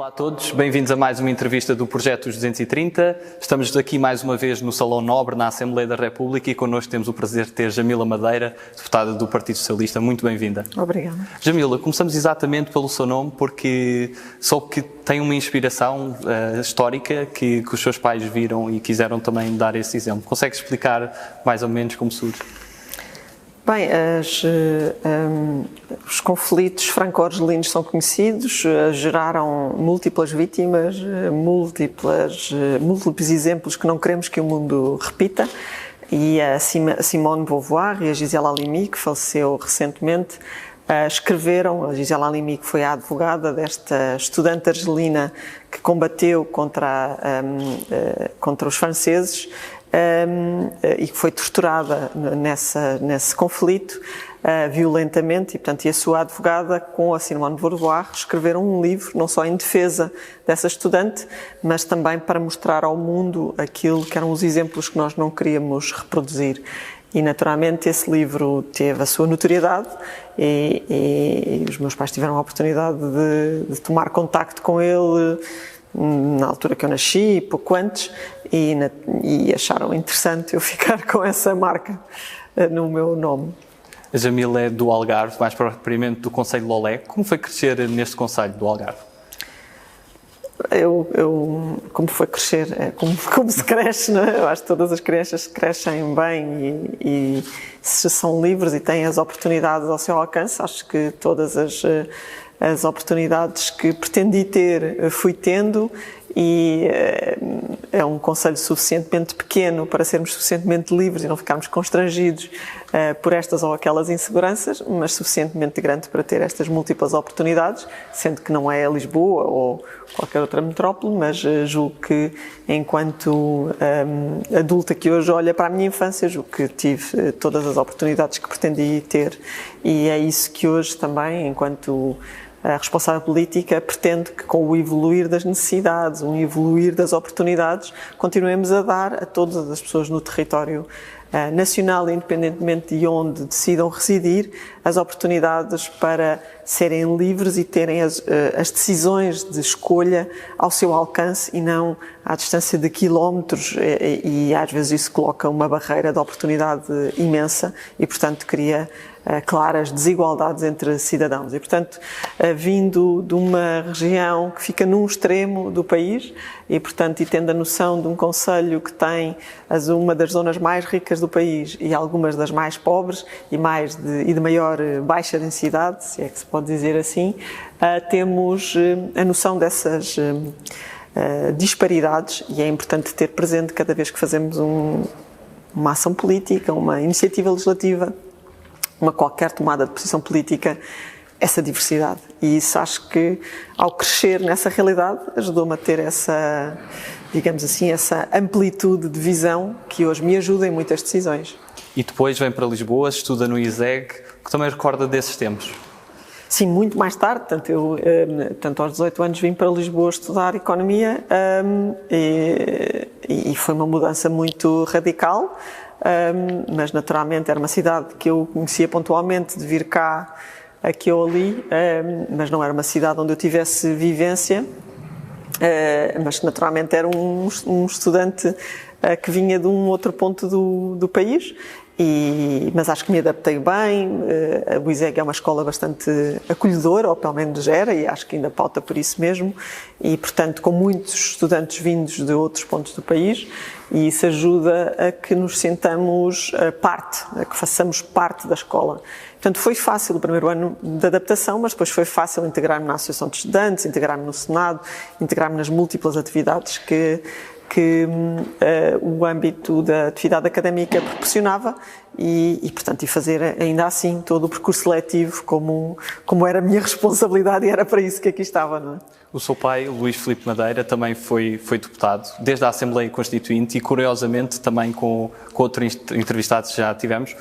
Olá a todos, bem-vindos a mais uma entrevista do Projeto dos 230. Estamos aqui mais uma vez no Salão Nobre, na Assembleia da República, e connosco temos o prazer de ter Jamila Madeira, deputada do Partido Socialista. Muito bem-vinda. Obrigada. Jamila, começamos exatamente pelo seu nome, porque soube que tem uma inspiração histórica que os seus pais viram e quiseram também dar esse exemplo. Consegue explicar mais ou menos como surge? Bem, os conflitos franco-argelinos são conhecidos, geraram múltiplas vítimas, múltiplos exemplos que não queremos que o mundo repita, e a Simone de Beauvoir e a Gisèle Halimi, que faleceu recentemente, escreveram. A Gisèle Halimi, que foi a advogada desta estudante argelina que combateu contra os franceses, e que foi torturada nesse conflito violentamente, e portanto a sua advogada com a Simone de Beauvoir escreveram um livro não só em defesa dessa estudante, mas também para mostrar ao mundo aquilo que eram os exemplos que nós não queríamos reproduzir. E naturalmente esse livro teve a sua notoriedade e os meus pais tiveram a oportunidade de tomar contacto com ele na altura que eu nasci, pouco antes, e acharam interessante eu ficar com essa marca no meu nome. A Jamila é do Algarve, mais propriamente do Concelho de Lolé. Como foi crescer neste Concelho do Algarve? Como foi crescer? Como se cresce, não é? Eu acho que todas as crianças crescem bem e se são livres e têm as oportunidades ao seu alcance. Acho que todas as oportunidades que pretendi ter, fui tendo, e é um concelho suficientemente pequeno para sermos suficientemente livres e não ficarmos constrangidos por estas ou aquelas inseguranças, mas suficientemente grande para ter estas múltiplas oportunidades, sendo que não é Lisboa ou qualquer outra metrópole, mas julgo que, enquanto adulta que hoje olha para a minha infância, julgo que tive todas as oportunidades que pretendi ter, e é isso que hoje também, enquanto a responsável política, pretende que, com o evoluir das necessidades, o evoluir das oportunidades, continuemos a dar a todas as pessoas no território nacional, independentemente de onde decidam residir, as oportunidades para serem livres e terem as decisões de escolha ao seu alcance e não à distância de quilómetros, e às vezes isso coloca uma barreira de oportunidade imensa e, portanto, cria claras desigualdades entre cidadãos. E, portanto, vindo de uma região que fica num extremo do país e, portanto, e tendo a noção de um concelho que tem uma das zonas mais ricas do país e algumas das mais pobres e de maior baixa densidade, se é que se pode dizer assim, temos a noção dessas disparidades, e é importante ter presente cada vez que fazemos uma ação política, uma iniciativa legislativa, uma qualquer tomada de posição política, essa diversidade. E isso, acho que, ao crescer nessa realidade, ajudou-me a ter essa, digamos assim, essa amplitude de visão que hoje me ajuda em muitas decisões. E depois vem para Lisboa, estuda no ISEG, que também recorda desses tempos. Sim, muito mais tarde. Portanto, aos 18 anos vim para Lisboa estudar Economia, e foi uma mudança muito radical. Mas naturalmente era uma cidade que eu conhecia pontualmente, de vir cá, aqui ou ali, mas não era uma cidade onde eu tivesse vivência, mas naturalmente era um estudante que vinha de um outro ponto do país, mas acho que me adaptei bem. O ISEG é uma escola bastante acolhedora, ou pelo menos era, e acho que ainda pauta por isso mesmo, e portanto com muitos estudantes vindos de outros pontos do país, e isso ajuda a que nos sintamos a que façamos parte da escola. Portanto, foi fácil o primeiro ano de adaptação, mas depois foi fácil integrar-me na Associação de Estudantes, integrar-me no Senado, integrar-me nas múltiplas atividades que o âmbito da atividade académica proporcionava, e portanto, e fazer ainda assim todo o percurso seletivo como era a minha responsabilidade, e era para isso que aqui estava, não é? O seu pai, Luís Filipe Madeira, também foi deputado, desde a Assembleia Constituinte, e curiosamente também com outro entrevistado que já tivemos,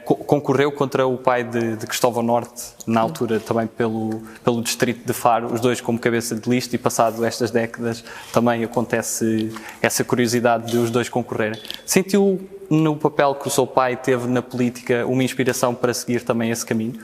concorreu contra o pai de Cristóvão Norte, na altura também pelo distrito de Faro, os dois como cabeça de lista, e passado estas décadas também acontece essa curiosidade de os dois concorrerem. Sentiu no papel que o seu pai teve na política uma inspiração para seguir também esse caminho?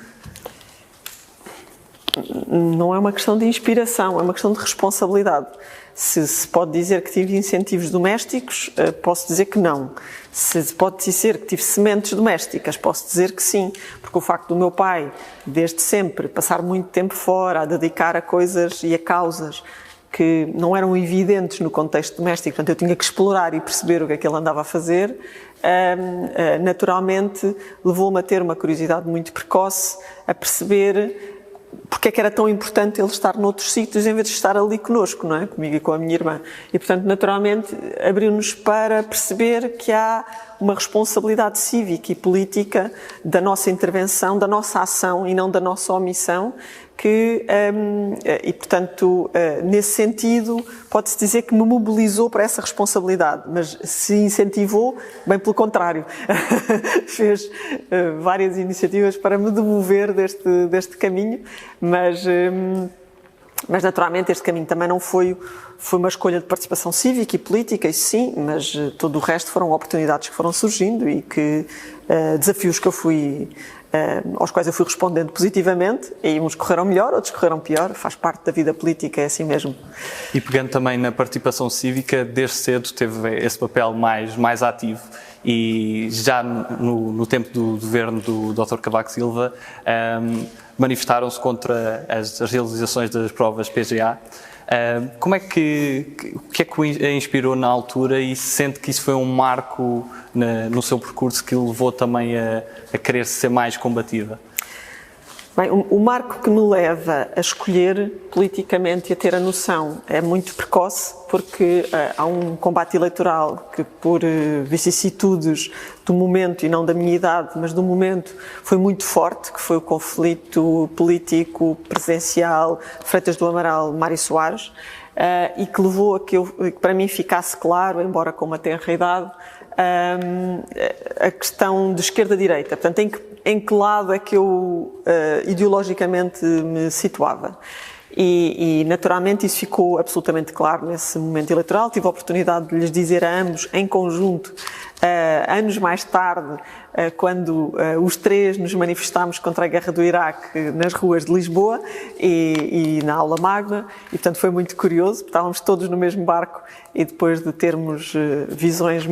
não é uma questão de inspiração, é uma questão de responsabilidade. Se pode dizer que tive incentivos domésticos, posso dizer que não. Se pode dizer que tive sementes domésticas, posso dizer que sim. Porque o facto do meu pai, desde sempre, passar muito tempo fora, a dedicar a coisas e a causas que não eram evidentes no contexto doméstico, portanto eu tinha que explorar e perceber o que é que ele andava a fazer, naturalmente levou-me a ter uma curiosidade muito precoce, a perceber porque é que era tão importante ele estar noutros sítios em vez de estar ali connosco, não é? Comigo e com a minha irmã. E, portanto, naturalmente, abriu-nos para perceber que há uma responsabilidade cívica e política da nossa intervenção, da nossa ação e não da nossa omissão, e, portanto, nesse sentido, pode-se dizer que me mobilizou para essa responsabilidade, mas se incentivou, bem pelo contrário, fez várias iniciativas para me demover deste caminho, mas naturalmente este caminho também não foi uma escolha de participação cívica e política, isso sim, mas todo o resto foram oportunidades que foram surgindo e desafios que aos quais eu fui respondendo positivamente, e uns correram melhor, outros correram pior, faz parte da vida política, é assim mesmo. E pegando também na participação cívica, desde cedo teve esse papel mais ativo, e já no tempo do governo do Dr. Cavaco Silva, manifestaram-se contra as realizações das provas PGA. O que é que o inspirou na altura, e sente que isso foi um marco no seu percurso que o levou também a querer ser mais combativa? Bem, o marco que me leva a escolher politicamente e a ter a noção é muito precoce, porque há um combate eleitoral que, por vicissitudes do momento, e não da minha idade, mas do momento, foi muito forte, que foi o conflito político presidencial Freitas do Amaral, Mário Soares, e que levou a que para mim ficasse claro, embora com uma tenra idade, a questão de esquerda-direita. Portanto, em que lado é que eu ideologicamente me situava. E naturalmente isso ficou absolutamente claro nesse momento eleitoral. Tive a oportunidade de lhes dizer a ambos, em conjunto, anos mais tarde, quando os três nos manifestámos contra a guerra do Iraque nas ruas de Lisboa e na aula magna, e portanto foi muito curioso, estávamos todos no mesmo barco, e depois de termos visões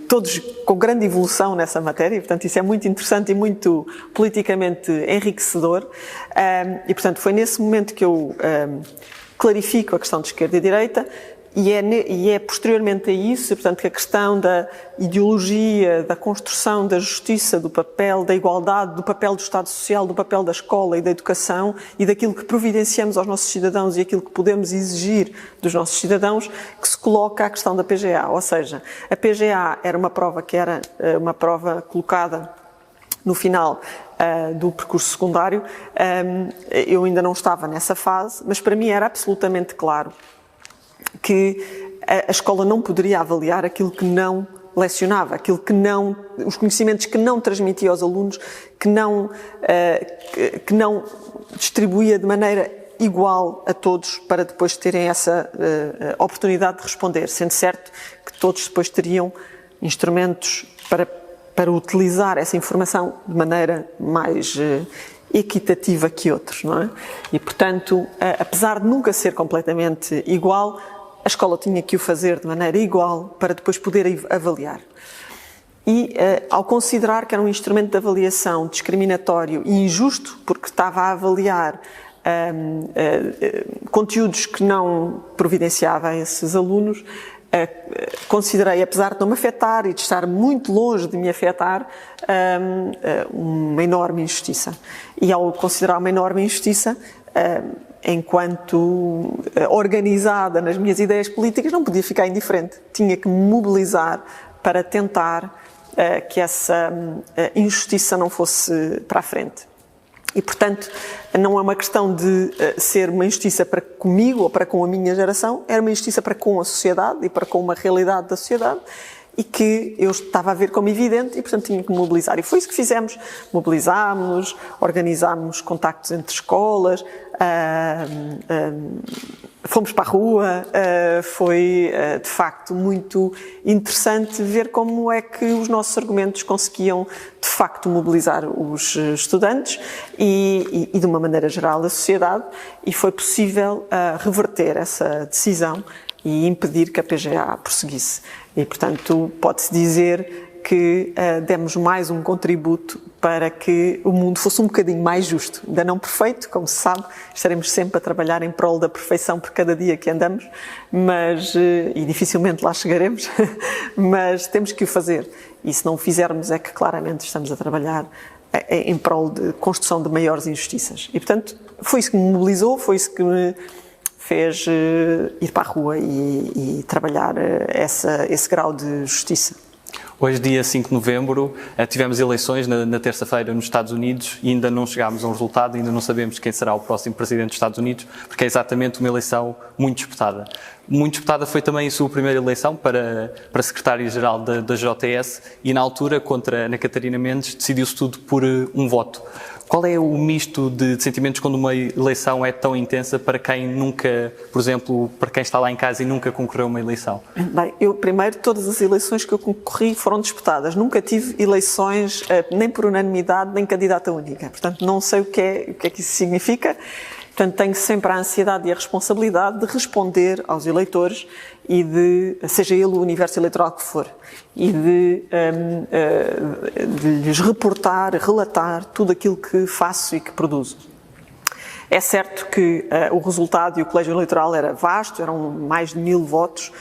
todos com grande evolução nessa matéria, e portanto isso é muito interessante e muito politicamente enriquecedor, e portanto foi nesse momento que eu clarifico a questão de esquerda e direita. E é posteriormente a isso, portanto, que a questão da ideologia, da construção da justiça, do papel da igualdade, do papel do Estado Social, do papel da escola e da educação e daquilo que providenciamos aos nossos cidadãos e aquilo que podemos exigir dos nossos cidadãos, que se coloca a questão da PGA. Ou seja, a PGA era uma prova que era uma prova colocada no final do percurso secundário. Eu ainda não estava nessa fase, mas para mim era absolutamente claro que a escola não poderia avaliar aquilo que não lecionava, os conhecimentos que não transmitia aos alunos, que não distribuía de maneira igual a todos para depois terem essa oportunidade de responder, sendo certo que todos depois teriam instrumentos para utilizar essa informação de maneira mais equitativa que outros, não é? E, portanto, apesar de nunca ser completamente igual, a escola tinha que o fazer de maneira igual para depois poder avaliar. E, ao considerar que era um instrumento de avaliação discriminatório e injusto, porque estava a avaliar conteúdos que não providenciava a esses alunos, considerei, apesar de não me afetar e de estar muito longe de me afetar, uma enorme injustiça. E ao considerar uma enorme injustiça, enquanto organizada nas minhas ideias políticas, não podia ficar indiferente. Tinha que me mobilizar para tentar que essa injustiça não fosse para a frente. E, portanto, não é uma questão de ser uma injustiça para comigo ou para com a minha geração, era uma injustiça para com a sociedade e para com uma realidade da sociedade, e que eu estava a ver como evidente e, portanto, tinha que me mobilizar. E foi isso que fizemos. Mobilizámos-nos, organizámos contactos entre escolas, Fomos para a rua, foi de facto muito interessante ver como é que os nossos argumentos conseguiam de facto mobilizar os estudantes e de uma maneira geral a sociedade, e foi possível reverter essa decisão e impedir que a PGA prosseguisse. E portanto pode-se dizer que demos mais um contributo para que o mundo fosse um bocadinho mais justo. Ainda não perfeito, como se sabe, estaremos sempre a trabalhar em prol da perfeição por cada dia que andamos, mas, e dificilmente lá chegaremos, mas temos que o fazer. E se não o fizermos é que claramente estamos a trabalhar em prol de construção de maiores injustiças. E portanto foi isso que me mobilizou, foi isso que me fez ir para a rua e trabalhar esse grau de justiça. Hoje, dia 5 de novembro, tivemos eleições na terça-feira nos Estados Unidos e ainda não chegámos a um resultado, ainda não sabemos quem será o próximo presidente dos Estados Unidos, porque é exatamente uma eleição muito disputada. Muito disputada foi também a sua primeira eleição para secretário-geral da JS e, na altura, contra Ana Catarina Mendes, decidiu-se tudo por um voto. Qual é o misto de sentimentos quando uma eleição é tão intensa para quem nunca, por exemplo, para quem está lá em casa e nunca concorreu a uma eleição? Bem, eu primeiro, todas as eleições que eu concorri foram disputadas. Nunca tive eleições nem por unanimidade, nem candidata única. Portanto, não sei o que é que isso significa. Portanto, tenho sempre a ansiedade e a responsabilidade de responder aos eleitores e seja ele o universo eleitoral que for, e de lhes reportar, relatar tudo aquilo que faço e que produzo. É certo que o resultado e o colégio eleitoral era vasto, eram mais de 1000 votos,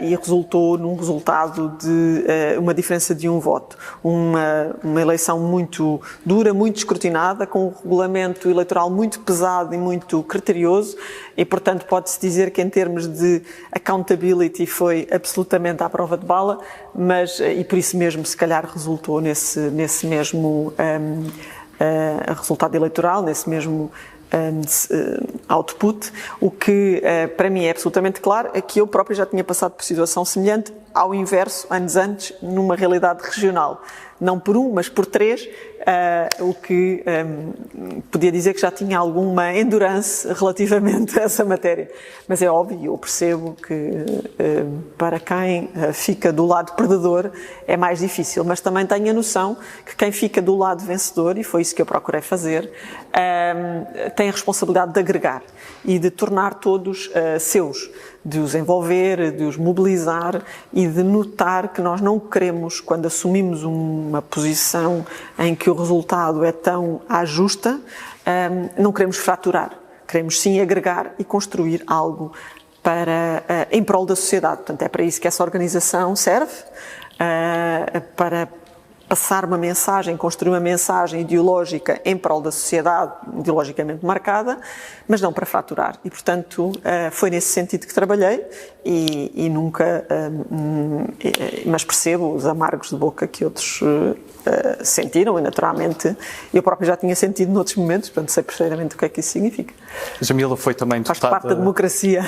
e resultou num resultado de uma diferença de 1 voto. Uma eleição muito dura, muito escrutinada, com um regulamento eleitoral muito pesado e muito criterioso, e portanto pode-se dizer que em termos de accountability foi absolutamente à prova de bala, mas e por isso mesmo se calhar resultou nesse mesmo resultado eleitoral, nesse mesmo output. O que para mim é absolutamente claro é que eu própria já tinha passado por situação semelhante, ao inverso, anos antes, numa realidade regional. Não por 1, mas por 3, o que podia dizer que já tinha alguma endurance relativamente a essa matéria. Mas é óbvio, eu percebo que para quem fica do lado perdedor é mais difícil, mas também tenho a noção que quem fica do lado vencedor, e foi isso que eu procurei fazer, tem a responsabilidade de agregar e de tornar todos seus, de os envolver, de os mobilizar e de notar que nós não queremos, quando assumimos uma posição em que o resultado é tão à justa, não queremos fraturar, queremos sim agregar e construir algo em prol da sociedade. Portanto, é para isso que essa organização serve, para passar uma mensagem, construir uma mensagem ideológica em prol da sociedade, ideologicamente marcada, mas não para fraturar. E, portanto, foi nesse sentido que trabalhei e nunca... mas percebo os amargos de boca que outros sentiram e, naturalmente, eu próprio já tinha sentido noutros momentos, portanto, sei perfeitamente o que é que isso significa. Jamila foi também deputada... Faz parte da democracia.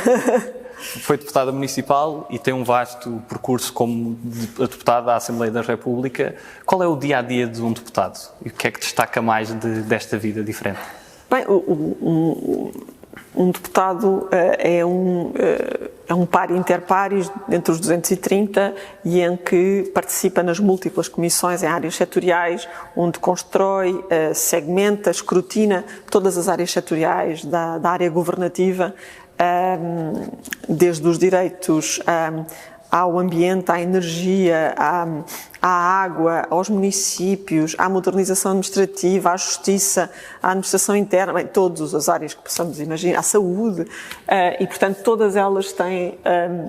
Foi deputada municipal e tem um vasto percurso como deputada à Assembleia da República. Qual é o dia-a-dia de um deputado? E o que é que destaca mais desta vida diferente? Bem, um deputado é um par inter pares entre os 230 e em que participa nas múltiplas comissões em áreas setoriais, onde constrói, segmenta, escrutina todas as áreas setoriais da área governativa, desde os direitos ao ambiente, à energia, à água, aos municípios, à modernização administrativa, à justiça, à administração interna, bem, todas as áreas que possamos imaginar, à saúde, e portanto todas elas têm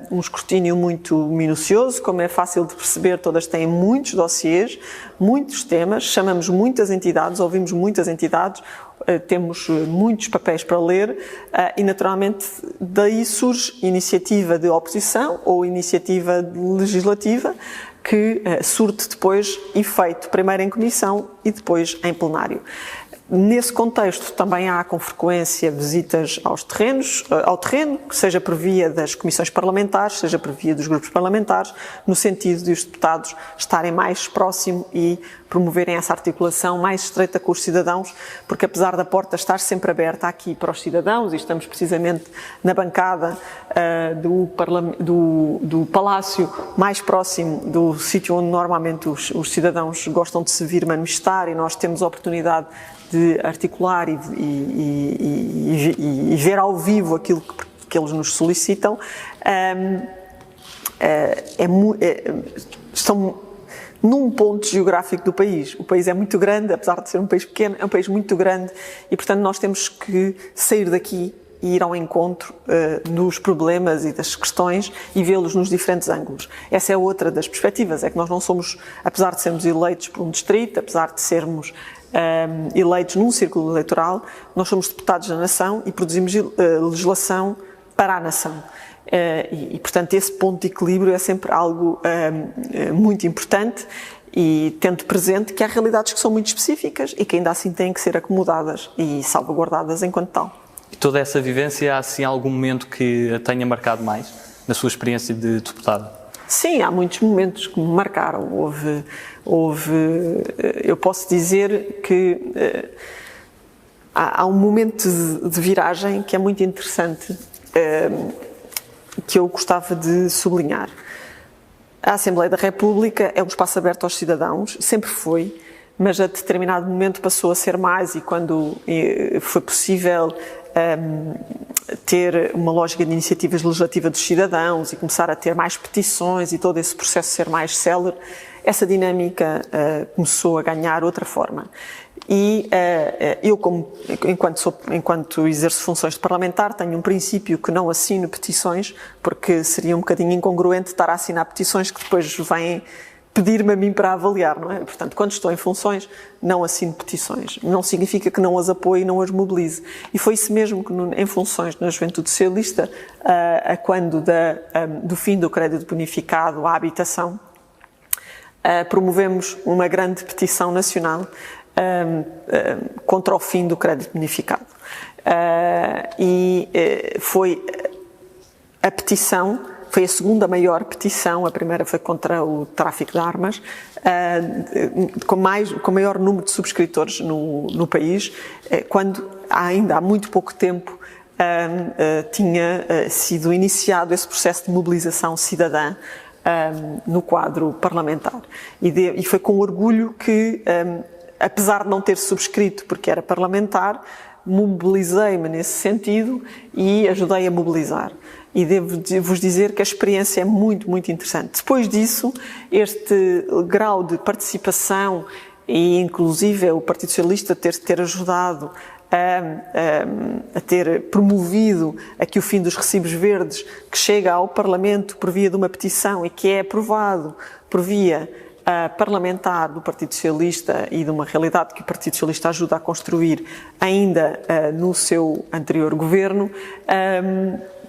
um escrutínio muito minucioso, como é fácil de perceber, todas têm muitos dossiês, muitos temas, chamamos muitas entidades, ouvimos muitas entidades, temos muitos papéis para ler e, naturalmente, daí surge iniciativa de oposição ou iniciativa legislativa que surte depois efeito, primeiro em comissão e depois em plenário. Nesse contexto também há com frequência visitas ao terreno, seja por via das comissões parlamentares, seja por via dos grupos parlamentares, no sentido de os deputados estarem mais próximos e promoverem essa articulação mais estreita com os cidadãos, porque apesar da porta estar sempre aberta aqui para os cidadãos, e estamos precisamente na bancada do palácio mais próximo do sítio onde normalmente os cidadãos gostam de se vir manifestar, e nós temos a oportunidade de articular e ver ao vivo aquilo que eles nos solicitam, estão num ponto geográfico do país. O país é muito grande, apesar de ser um país pequeno, é um país muito grande e, portanto, nós temos que sair daqui e ir ao encontro dos problemas e das questões e vê-los nos diferentes ângulos. Essa é outra das perspectivas, é que nós não somos, apesar de sermos eleitos por um distrito, apesar de sermos eleitos num círculo eleitoral, nós somos deputados da nação e produzimos legislação para a nação. Portanto, esse ponto de equilíbrio é sempre algo muito importante, e tendo presente que há realidades que são muito específicas e que ainda assim têm que ser acomodadas e salvaguardadas enquanto tal. E toda essa vivência, há assim algum momento que a tenha marcado mais na sua experiência de deputada? Sim, há muitos momentos que me marcaram. Eu posso dizer que há um momento de viragem que é muito interessante, que eu gostava de sublinhar. A Assembleia da República é um espaço aberto aos cidadãos, sempre foi, mas a determinado momento passou a ser mais, e quando foi possível ter uma lógica de iniciativas legislativas dos cidadãos e começar a ter mais petições e todo esse processo ser mais célere, essa dinâmica começou a ganhar outra forma. E eu, enquanto exerço funções de parlamentar, tenho um princípio que não assino petições, porque seria um bocadinho incongruente estar a assinar petições que depois vêm pedir-me a mim para avaliar, não é? Portanto, quando estou em funções, não assino petições. Não significa que não as apoie e não as mobilize. E foi isso mesmo que, em funções na Juventude Socialista, quando do fim do crédito bonificado à habitação, promovemos uma grande petição nacional contra o fim do crédito bonificado. Foi a petição. Foi a segunda maior petição, a primeira foi contra o tráfico de armas, com maior número de subscritores no país, quando ainda há muito pouco tempo tinha sido iniciado esse processo de mobilização cidadã no quadro parlamentar. E foi com orgulho que, apesar de não ter subscrito porque era parlamentar, mobilizei-me nesse sentido e ajudei a mobilizar. E devo-vos dizer que a experiência é muito, muito interessante. Depois disso, este grau de participação e, inclusive, o Partido Socialista ter ajudado a ter promovido aqui o fim dos recibos verdes, que chega ao Parlamento por via de uma petição e que é aprovado por via parlamentar do Partido Socialista e de uma realidade que o Partido Socialista ajuda a construir ainda no seu anterior governo,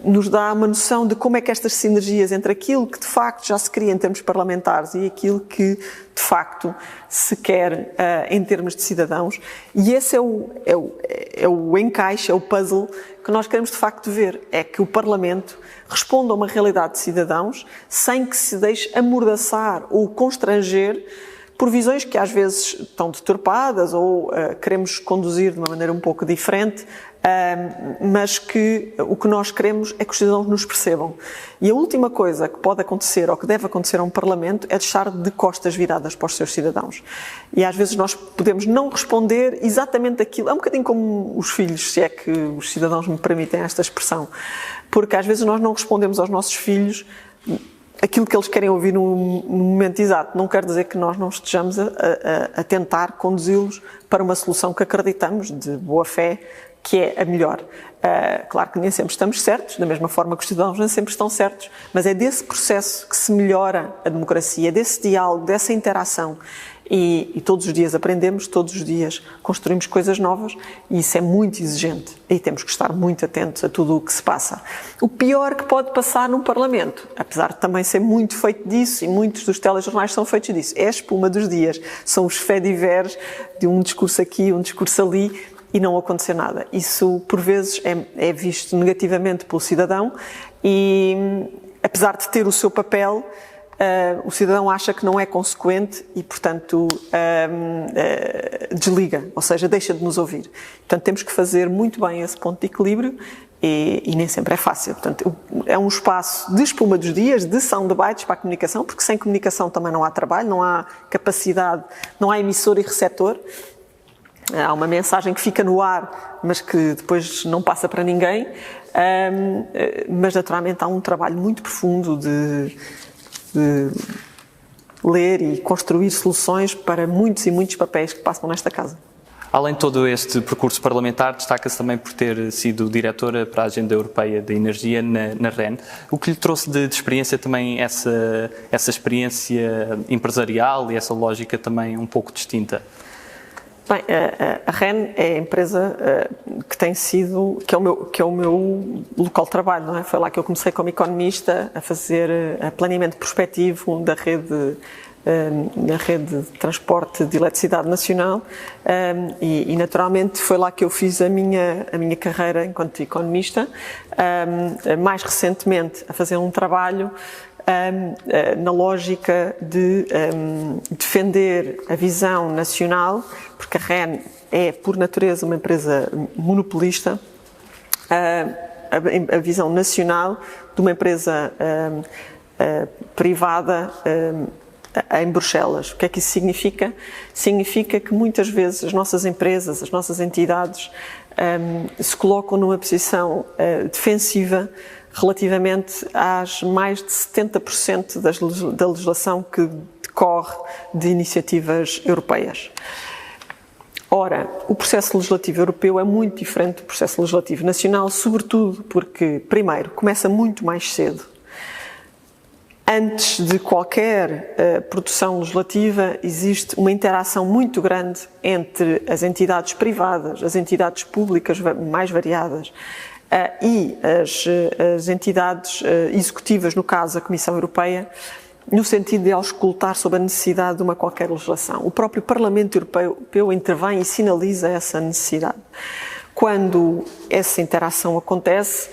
nos dá uma noção de como é que estas sinergias entre aquilo que de facto já se cria em termos parlamentares e aquilo que de facto se quer em termos de cidadãos, e esse é o encaixe, é o puzzle que nós queremos de facto ver, é que o Parlamento responda a uma realidade de cidadãos sem que se deixe amordaçar ou constranger por visões que às vezes estão deturpadas ou queremos conduzir de uma maneira um pouco diferente, mas que o que nós queremos é que os cidadãos nos percebam. E a última coisa que pode acontecer ou que deve acontecer a um Parlamento é deixar de costas viradas para os seus cidadãos. E às vezes nós podemos não responder exatamente aquilo, é um bocadinho como os filhos, se é que os cidadãos me permitem esta expressão, porque às vezes nós não respondemos aos nossos filhos aquilo que eles querem ouvir no momento exato. Não quer dizer que nós não estejamos a tentar conduzi-los para uma solução que acreditamos, de boa fé, que é a melhor. Claro que nem sempre estamos certos, da mesma forma que os cidadãos nem sempre estão certos, mas é desse processo que se melhora a democracia, desse diálogo, dessa interação. E todos os dias aprendemos, todos os dias construímos coisas novas e isso é muito exigente. E temos que estar muito atentos a tudo o que se passa. O pior que pode passar num Parlamento, apesar de também ser muito feito disso, e muitos dos telejornais são feitos disso, é a espuma dos dias. São os faits-divers de um discurso aqui, um discurso ali, e não acontecer nada. Isso, por vezes, é visto negativamente pelo cidadão e, apesar de ter o seu papel, o cidadão acha que não é consequente e, portanto, desliga, ou seja, deixa de nos ouvir. Portanto, temos que fazer muito bem esse ponto de equilíbrio e nem sempre é fácil. Portanto, é um espaço de espuma dos dias, de soundbites para a comunicação, porque sem comunicação também não há trabalho, não há capacidade, não há emissor e receptor. Há uma mensagem que fica no ar, mas que depois não passa para ninguém. Mas, naturalmente, há um trabalho muito profundo de ler e construir soluções para muitos e muitos papéis que passam nesta casa. Além de todo este percurso parlamentar, destaca-se também por ter sido diretora para a Agenda Europeia da Energia na REN. O que lhe trouxe de experiência também essa experiência empresarial e essa lógica também um pouco distinta? Bem, a REN é a empresa que tem sido, que é o meu local de trabalho, não é? Foi lá que eu comecei como economista a fazer planeamento prospectivo da rede, na rede de transporte de eletricidade nacional e naturalmente foi lá que eu fiz a minha carreira enquanto economista, mais recentemente a fazer um trabalho na lógica de defender a visão nacional, porque a REN é, por natureza, uma empresa monopolista, a visão nacional de uma empresa privada em Bruxelas. O que é que isso significa? Significa que muitas vezes as nossas empresas, as nossas entidades se colocam numa posição defensiva relativamente às mais de 70% da legislação que decorre de iniciativas europeias. Ora, o processo legislativo europeu é muito diferente do processo legislativo nacional, sobretudo porque, primeiro, começa muito mais cedo. Antes de qualquer produção legislativa, existe uma interação muito grande entre as entidades privadas, as entidades públicas mais variadas, e as entidades executivas, no caso a Comissão Europeia, no sentido de auscultar sobre a necessidade de uma qualquer legislação. O próprio Parlamento Europeu intervém e sinaliza essa necessidade. Quando essa interação acontece,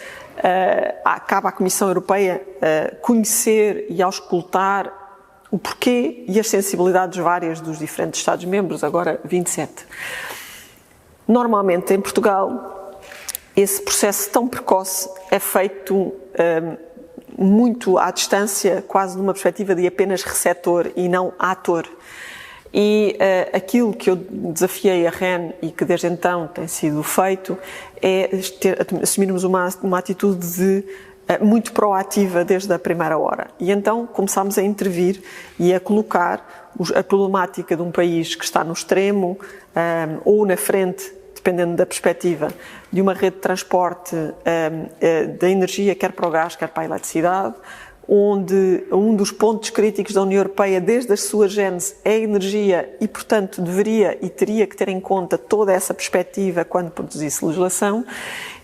acaba a Comissão Europeia conhecer e auscultar o porquê e as sensibilidades várias dos diferentes Estados-membros, agora 27. Normalmente, em Portugal, esse processo tão precoce é feito muito à distância, quase numa perspectiva de apenas receptor e não ator. E aquilo que eu desafiei a REN e que desde então tem sido feito é assumirmos uma atitude muito proativa desde a primeira hora. E então começámos a intervir e a colocar a problemática de um país que está no extremo ou na frente, dependendo da perspectiva, de uma rede de transporte da energia, quer para o gás, quer para a eletricidade, onde um dos pontos críticos da União Europeia, desde a sua gênese, é a energia e, portanto, deveria e teria que ter em conta toda essa perspectiva quando produzisse legislação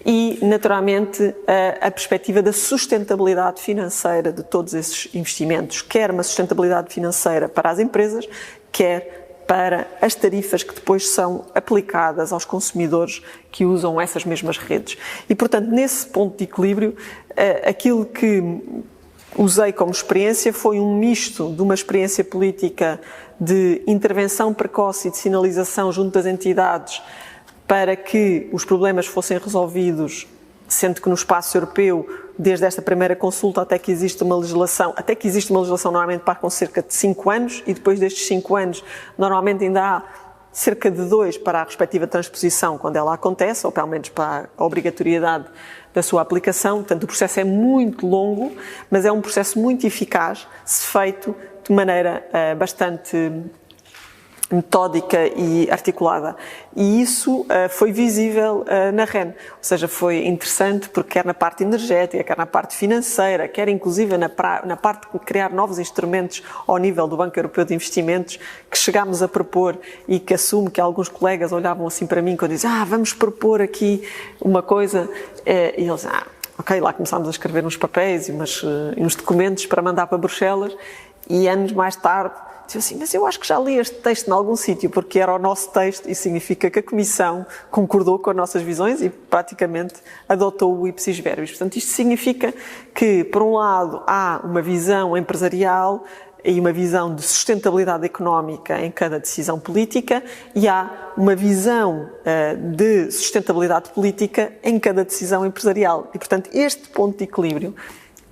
e, naturalmente, a perspectiva da sustentabilidade financeira de todos esses investimentos, quer uma sustentabilidade financeira para as empresas, quer para as tarifas que depois são aplicadas aos consumidores que usam essas mesmas redes. E, portanto, nesse ponto de equilíbrio, aquilo que usei como experiência foi um misto de uma experiência política de intervenção precoce e de sinalização junto das entidades para que os problemas fossem resolvidos, sendo que no espaço europeu, desde esta primeira consulta até que existe uma legislação normalmente para com cerca de 5 anos e depois destes 5 anos normalmente ainda há cerca de 2 para a respectiva transposição quando ela acontece, ou pelo menos para a obrigatoriedade da sua aplicação. Portanto, o processo é muito longo, mas é um processo muito eficaz se feito de maneira bastante metódica e articulada. E isso foi visível na REN. Ou seja, foi interessante porque quer na parte energética, quer na parte financeira, quer inclusive na parte de criar novos instrumentos ao nível do Banco Europeu de Investimentos, que chegámos a propor e que assumo que alguns colegas olhavam assim para mim quando diziam vamos propor aqui uma coisa, e eles ok, lá começámos a escrever uns papéis e uns documentos para mandar para Bruxelas, e anos mais tarde disse assim, mas eu acho que já li este texto em algum sítio, porque era o nosso texto e significa que a Comissão concordou com as nossas visões e praticamente adotou o ipsis verbis. Portanto, isto significa que, por um lado, há uma visão empresarial e uma visão de sustentabilidade económica em cada decisão política, e há uma visão de sustentabilidade política em cada decisão empresarial. E, portanto, este ponto de equilíbrio,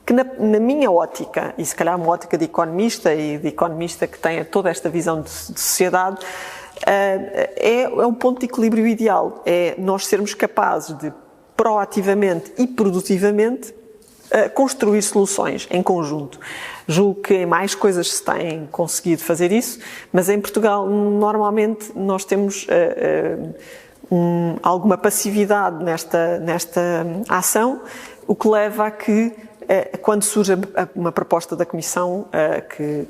que na minha ótica, e se calhar uma ótica de economista e de economista que tenha toda esta visão de sociedade, é um ponto de equilíbrio ideal. É nós sermos capazes de, proativamente e produtivamente, construir soluções em conjunto. Julgo que em mais coisas se tem conseguido fazer isso, mas em Portugal, normalmente, nós temos alguma passividade nesta ação, o que leva a que, quando surge uma proposta da Comissão,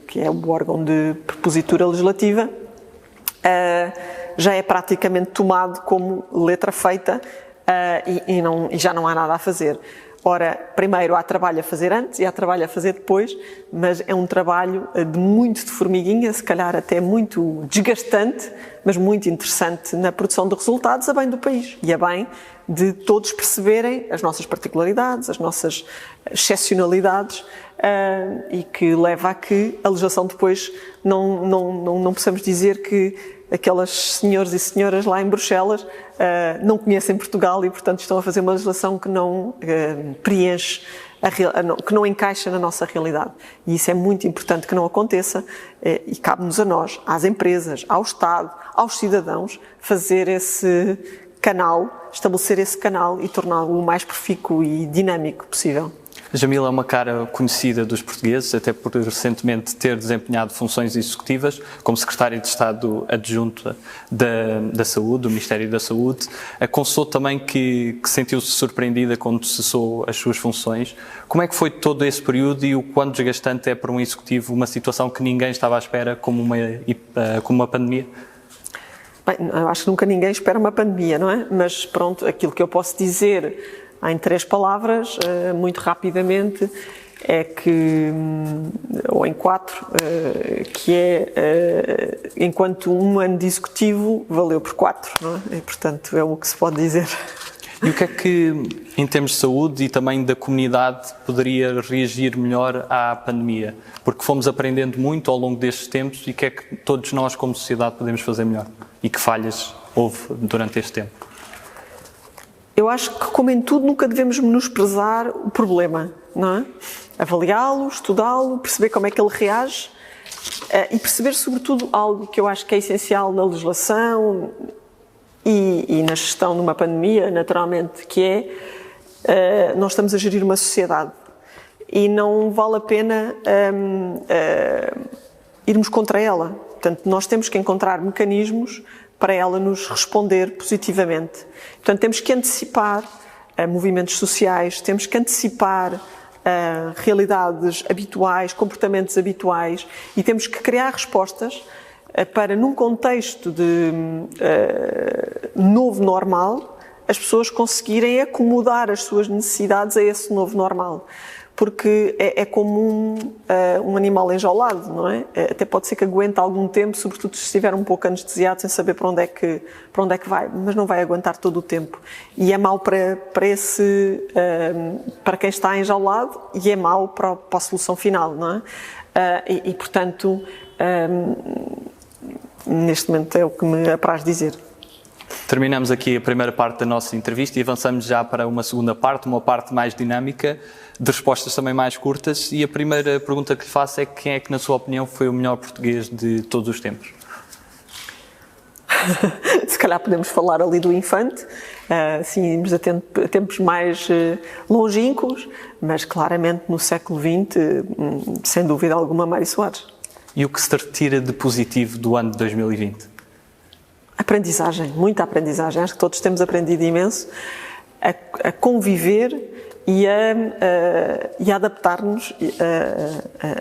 que é o órgão de propositura legislativa, já é praticamente tomado como letra feita e já não há nada a fazer. Ora, primeiro há trabalho a fazer antes e há trabalho a fazer depois, mas é um trabalho muito de formiguinha, se calhar até muito desgastante, mas muito interessante na produção de resultados a bem do país e a bem de todos perceberem as nossas particularidades, as nossas excepcionalidades, e que leva a que a legislação depois não possamos dizer que aquelas senhores e senhoras lá em Bruxelas não conhecem Portugal e, portanto, estão a fazer uma legislação que não preenche, que não encaixa na nossa realidade. E isso é muito importante que não aconteça, e cabe-nos a nós, às empresas, ao Estado, aos cidadãos, fazer esse canal, estabelecer esse canal e torná-lo o mais profícuo e dinâmico possível. Jamila é uma cara conhecida dos portugueses, até por recentemente ter desempenhado funções executivas como Secretária de Estado Adjunta da Saúde, do Ministério da Saúde. Confessou também que sentiu-se surpreendida quando cessou as suas funções. Como é que foi todo esse período e o quão desgastante é para um executivo uma situação que ninguém estava à espera, como uma pandemia? Bem, eu acho que nunca ninguém espera uma pandemia, não é? Mas pronto, aquilo que eu posso dizer em 3 palavras, muito rapidamente, é que, ou em 4, que é, enquanto um ano de executivo valeu por 4, não é? E, portanto, é o que se pode dizer. E o que é que, em termos de saúde e também da comunidade, poderia reagir melhor à pandemia? Porque fomos aprendendo muito ao longo destes tempos, e o que é que todos nós, como sociedade, podemos fazer melhor? E que falhas houve durante este tempo? Eu acho que, como em tudo, nunca devemos menosprezar o problema, não é? Avaliá-lo, estudá-lo, perceber como é que ele reage e perceber, sobretudo, algo que eu acho que é essencial na legislação e na gestão de uma pandemia, naturalmente, que é nós estamos a gerir uma sociedade e não vale a pena irmos contra ela. Portanto, nós temos que encontrar mecanismos para ela nos responder positivamente. Portanto, temos que antecipar movimentos sociais, temos que antecipar realidades habituais, comportamentos habituais, e temos que criar respostas para, num contexto de novo normal, as pessoas conseguirem acomodar as suas necessidades a esse novo normal. Porque é como um animal enjaulado, não é? Até pode ser que aguente algum tempo, sobretudo se estiver um pouco anestesiado, sem saber para onde é que vai, mas não vai aguentar todo o tempo. E é mau para quem está enjaulado e é mau para a solução final, não é? Portanto, neste momento é o que me apraz dizer. Terminamos aqui a primeira parte da nossa entrevista e avançamos já para uma segunda parte, uma parte mais dinâmica, de respostas também mais curtas. E a primeira pergunta que lhe faço é: quem é que, na sua opinião, foi o melhor português de todos os tempos? Se calhar podemos falar ali do Infante, sim, irmos a tempos mais longínquos, mas claramente no século XX, sem dúvida alguma, Mário Soares. E o que se retira de positivo do ano de 2020? Aprendizagem, muita aprendizagem. Acho que todos temos aprendido imenso a conviver e a adaptar-nos,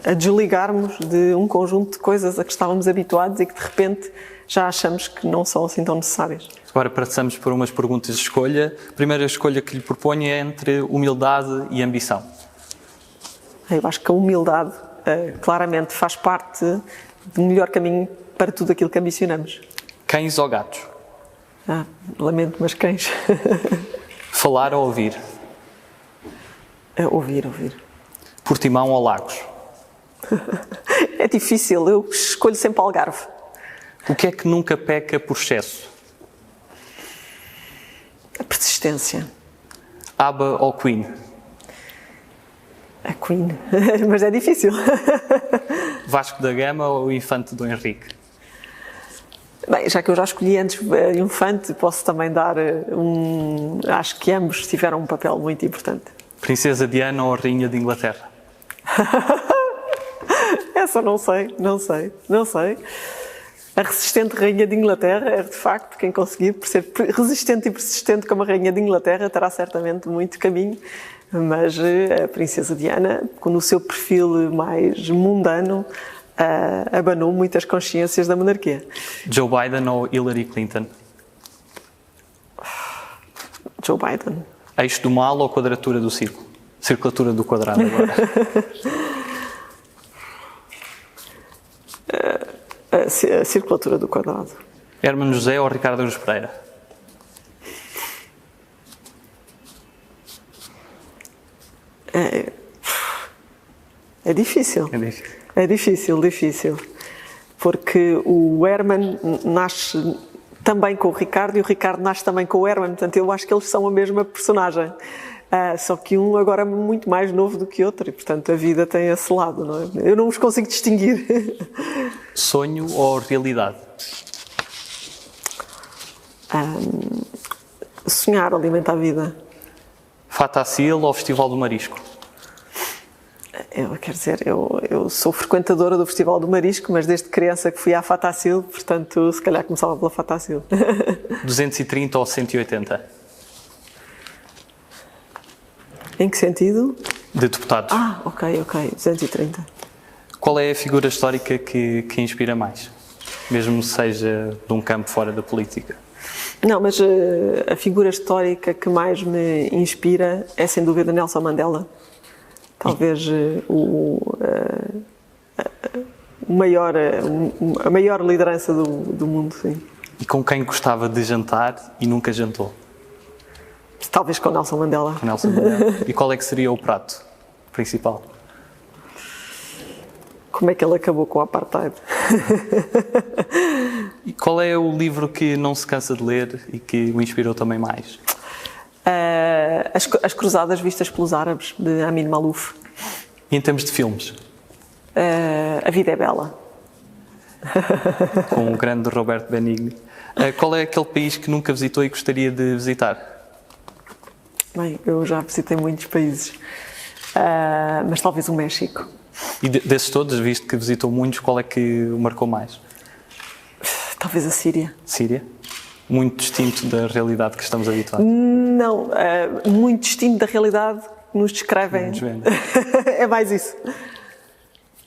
a desligarmos de um conjunto de coisas a que estávamos habituados e que de repente já achamos que não são assim tão necessárias. Agora passamos por umas perguntas de escolha. A primeira escolha que lhe proponho é entre humildade e ambição. Eu acho que a humildade claramente faz parte do melhor caminho para tudo aquilo que ambicionamos. Cães ou gatos? Lamento, mas cães. Falar ou ouvir? Ouvir. Portimão ou Lagos? É difícil, eu escolho sempre Algarve. O que é que nunca peca por excesso? A persistência. ABBA ou Queen? A Queen, mas é difícil. Vasco da Gama ou Infante Dom Henrique? Bem, já que eu já escolhi antes Infante, posso também dar acho que ambos tiveram um papel muito importante. Princesa Diana ou Rainha de Inglaterra? Essa não sei. A resistente Rainha de Inglaterra é, de facto, quem conseguir ser resistente e persistente como a Rainha de Inglaterra terá certamente muito caminho, mas a Princesa Diana, com o seu perfil mais mundano, abanou muitas consciências da monarquia. Joe Biden ou Hillary Clinton? Joe Biden. Eixo do mal ou quadratura do círculo? Circulatura do quadrado agora. A circulatura do quadrado. Hermano José ou Ricardo Araújo Pereira? É difícil. É difícil. Porque o Herman nasce também com o Ricardo e o Ricardo nasce também com o Herman. Portanto, eu acho que eles são a mesma personagem. Só que um agora é muito mais novo do que outro e, portanto, a vida tem esse lado, não é? Eu não os consigo distinguir. Sonho ou realidade? Sonhar alimenta a vida. Fatacil ou Festival do Marisco? Eu sou frequentadora do Festival do Marisco, mas desde criança que fui à Fatacil, portanto, se calhar começava pela Fatacil. 230 ou 180? Em que sentido? De deputados. Ok, 230. Qual é a figura histórica que inspira mais? Mesmo seja de um campo fora da política? Não, mas a figura histórica que mais me inspira é, sem dúvida, Nelson Mandela. Talvez a maior liderança do mundo, sim. E com quem gostava de jantar e nunca jantou? Talvez com Nelson Mandela. Com Nelson Mandela. E qual é que seria o prato principal? Como é que ele acabou com o apartheid? E qual é o livro que não se cansa de ler e que o inspirou também mais? As Cruzadas Vistas pelos Árabes, de Amin Maalouf. E em termos de filmes? A Vida é Bela. Com o grande Roberto Benigni. Qual é aquele país que nunca visitou e gostaria de visitar? Bem, eu já visitei muitos países, mas talvez o México. E desses todos, visto que visitou muitos, qual é que o marcou mais? Talvez a Síria. Síria? Muito distinto da realidade que estamos habituados. Não, muito distinto da realidade que nos descrevem. É mais isso.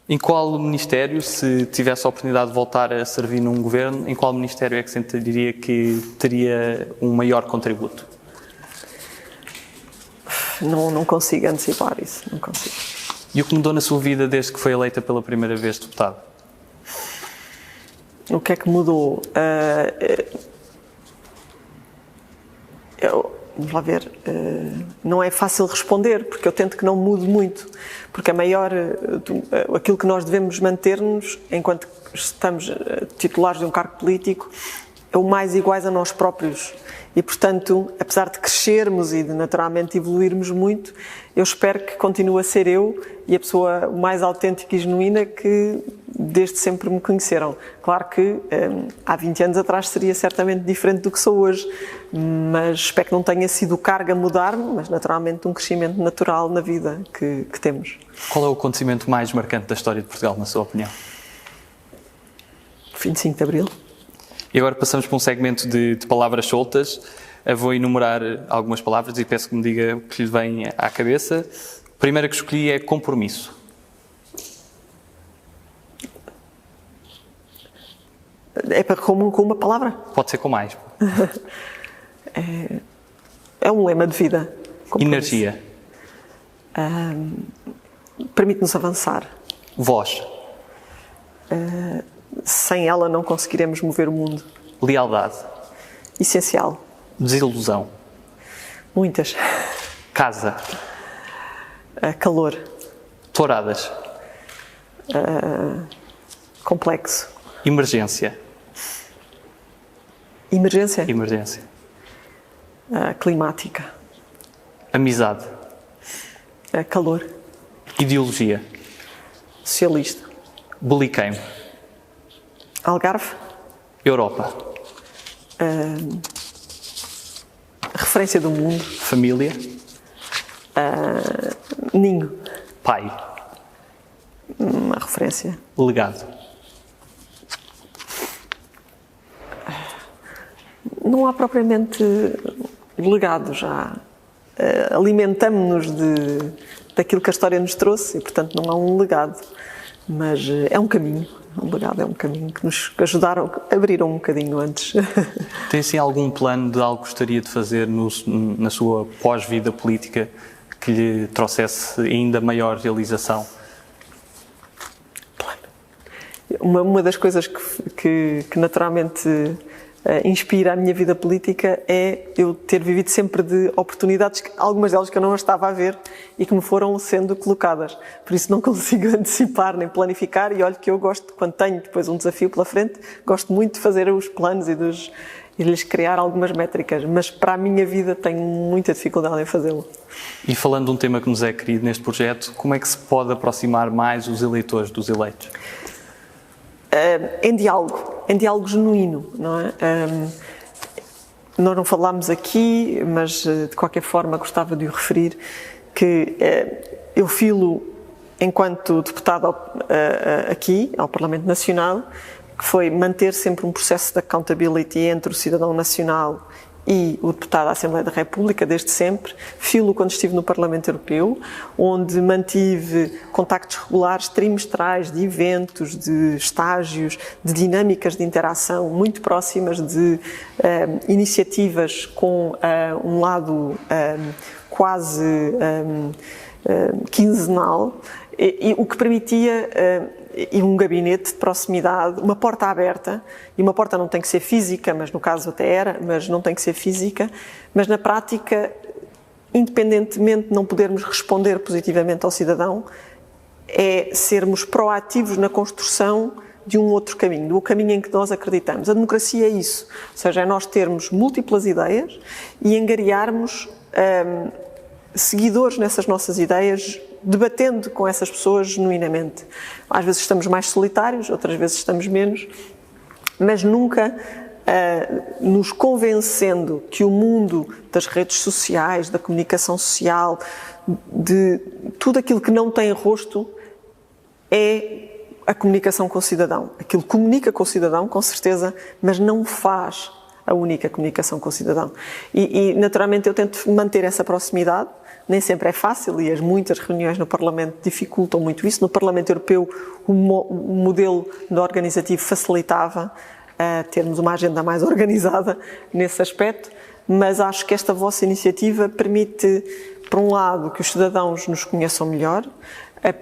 Em qual ministério, se tivesse a oportunidade de voltar a servir num governo, em qual ministério é que sentiria que teria um maior contributo? Não consigo antecipar isso, não consigo. E o que mudou na sua vida desde que foi eleita pela primeira vez deputada? O que é que mudou? Vamos lá ver. Não é fácil responder, porque eu tento que não mude muito. Porque aquilo que nós devemos manter-nos, enquanto estamos titulares de um cargo político, é o mais iguais a nós próprios. E, portanto, apesar de crescermos e de naturalmente evoluirmos muito, eu espero que continue a ser eu e a pessoa mais autêntica e genuína que desde sempre me conheceram. Claro que há 20 anos atrás seria certamente diferente do que sou hoje, mas espero que não tenha sido o cargo a mudar-me, mas naturalmente um crescimento natural na vida que temos. Qual é o acontecimento mais marcante da história de Portugal, na sua opinião? 25 de Abril. E agora passamos para um segmento de palavras soltas. Eu vou enumerar algumas palavras e peço que me diga o que lhe vem à cabeça. A primeira que escolhi é compromisso. É para com uma palavra? Pode ser com mais. É um lema de vida. Compromisso. Energia. Permite-nos avançar. Voz. Sem ela não conseguiremos mover o mundo. Lealdade. Essencial. Desilusão. Muitas. Casa. Calor. Touradas. Complexo. Emergência. Emergência. Emergência. Climática. Amizade. Calor. Ideologia. Socialista. Boliqueimo. Algarve. Europa. Referência do mundo. Família. Ninho. Pai. Uma referência. Legado. Não há propriamente legado já. Alimentamos-nos daquilo que a história nos trouxe e, portanto, não há um legado. Mas é um caminho. Um legado é um caminho que nos ajudaram, abriram um bocadinho antes. Tem, sim, algum plano de algo que gostaria de fazer na sua pós-vida política que lhe trouxesse ainda maior realização? Uma das coisas que naturalmente inspira a minha vida política é eu ter vivido sempre de oportunidades, algumas delas que eu não estava a ver e que me foram sendo colocadas. Por isso não consigo antecipar nem planificar e olho que eu gosto, quando tenho depois um desafio pela frente, gosto muito de fazer os planos e de lhes criar algumas métricas, mas para a minha vida tenho muita dificuldade em fazê-lo. E falando de um tema que nos é querido neste projeto, como é que se pode aproximar mais os eleitores dos eleitos? Em diálogo genuíno, não é? Nós não falámos aqui, mas de qualquer forma gostava de o referir, que eu filo, enquanto deputado aqui, ao Parlamento Nacional, que foi manter sempre um processo de accountability entre o cidadão nacional e o deputado da Assembleia da República, desde sempre. Filo quando estive no Parlamento Europeu, onde mantive contactos regulares, trimestrais, de eventos, de estágios, de dinâmicas de interação muito próximas, de iniciativas com um lado quase quinzenal, e o que permitia e um gabinete de proximidade, uma porta aberta, e uma porta não tem que ser física, mas no caso até era, mas não tem que ser física, mas na prática, independentemente de não podermos responder positivamente ao cidadão, é sermos proativos na construção de um outro caminho, do caminho em que nós acreditamos. A democracia é isso, ou seja, é nós termos múltiplas ideias e angariarmos seguidores nessas nossas ideias, debatendo com essas pessoas genuinamente. Às vezes estamos mais solitários, outras vezes estamos menos, mas nunca nos convencendo que o mundo das redes sociais, da comunicação social, de tudo aquilo que não tem rosto, é a comunicação com o cidadão. Aquilo comunica com o cidadão, com certeza, mas não faz a única comunicação com o cidadão. E naturalmente eu tento manter essa proximidade. Nem sempre é fácil e as muitas reuniões no Parlamento dificultam muito isso. No Parlamento Europeu o modelo organizativo facilitava termos uma agenda mais organizada nesse aspecto, mas acho que esta vossa iniciativa permite, por um lado, que os cidadãos nos conheçam melhor,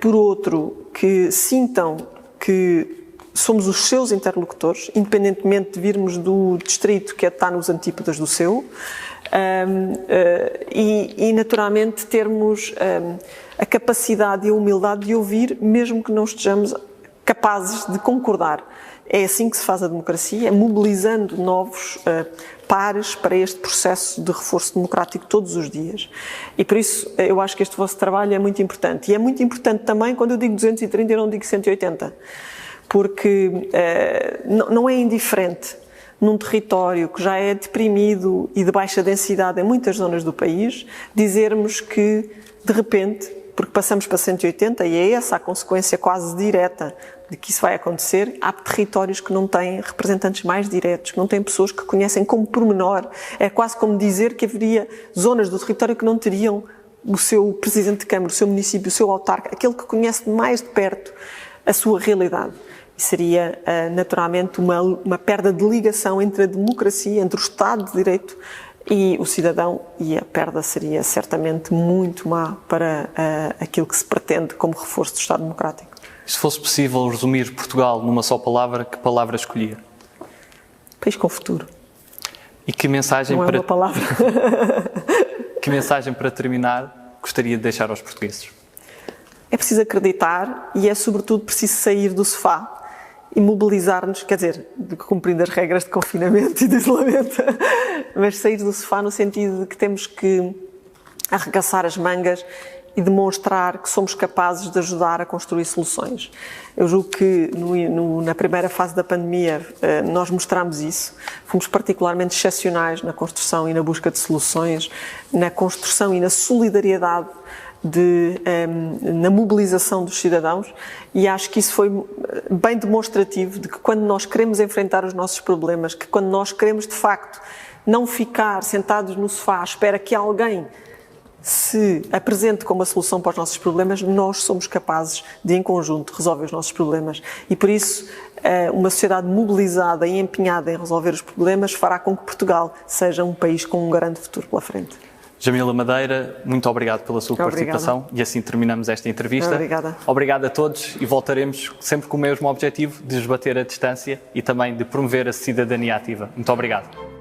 por outro, que sintam que somos os seus interlocutores, independentemente de virmos do distrito que está nos antípodas do seu, e naturalmente termos a capacidade e a humildade de ouvir, mesmo que não estejamos capazes de concordar. É assim que se faz a democracia, é mobilizando novos pares para este processo de reforço democrático todos os dias. E por isso eu acho que este vosso trabalho é muito importante. E é muito importante também, quando eu digo 230, eu não digo 180, porque não é indiferente num território que já é deprimido e de baixa densidade em muitas zonas do país, dizermos que, de repente, porque passamos para 180, e é essa a consequência quase direta de que isso vai acontecer. Há territórios que não têm representantes mais diretos, que não têm pessoas que conhecem como pormenor. É quase como dizer que haveria zonas do território que não teriam o seu presidente de Câmara, o seu município, o seu autarca, aquele que conhece mais de perto a sua realidade. E seria, naturalmente, uma perda de ligação entre a democracia, entre o Estado de Direito e o cidadão, e a perda seria certamente muito má para aquilo que se pretende como reforço do Estado Democrático. Se fosse possível resumir Portugal numa só palavra, que palavra escolhia? País com futuro. E que mensagem Não é uma palavra. Que mensagem para terminar gostaria de deixar aos portugueses? É preciso acreditar e é sobretudo preciso sair do sofá e mobilizar-nos, quer dizer, cumprindo as regras de confinamento e de isolamento, mas sair do sofá no sentido de que temos que arregaçar as mangas e demonstrar que somos capazes de ajudar a construir soluções. Eu julgo que na primeira fase da pandemia nós mostramos isso, fomos particularmente excepcionais na construção e na busca de soluções, na construção e na solidariedade na mobilização dos cidadãos, e acho que isso foi bem demonstrativo de que quando nós queremos enfrentar os nossos problemas, que quando nós queremos de facto não ficar sentados no sofá à espera que alguém se apresente como a solução para os nossos problemas, nós somos capazes de, em conjunto, resolver os nossos problemas. E por isso, uma sociedade mobilizada e empenhada em resolver os problemas fará com que Portugal seja um país com um grande futuro pela frente. Jamila Madeira, muito obrigado pela sua participação e assim terminamos esta entrevista. Obrigada. Obrigado a todos e voltaremos sempre com o mesmo objetivo de debater a distância e também de promover a cidadania ativa. Muito obrigado.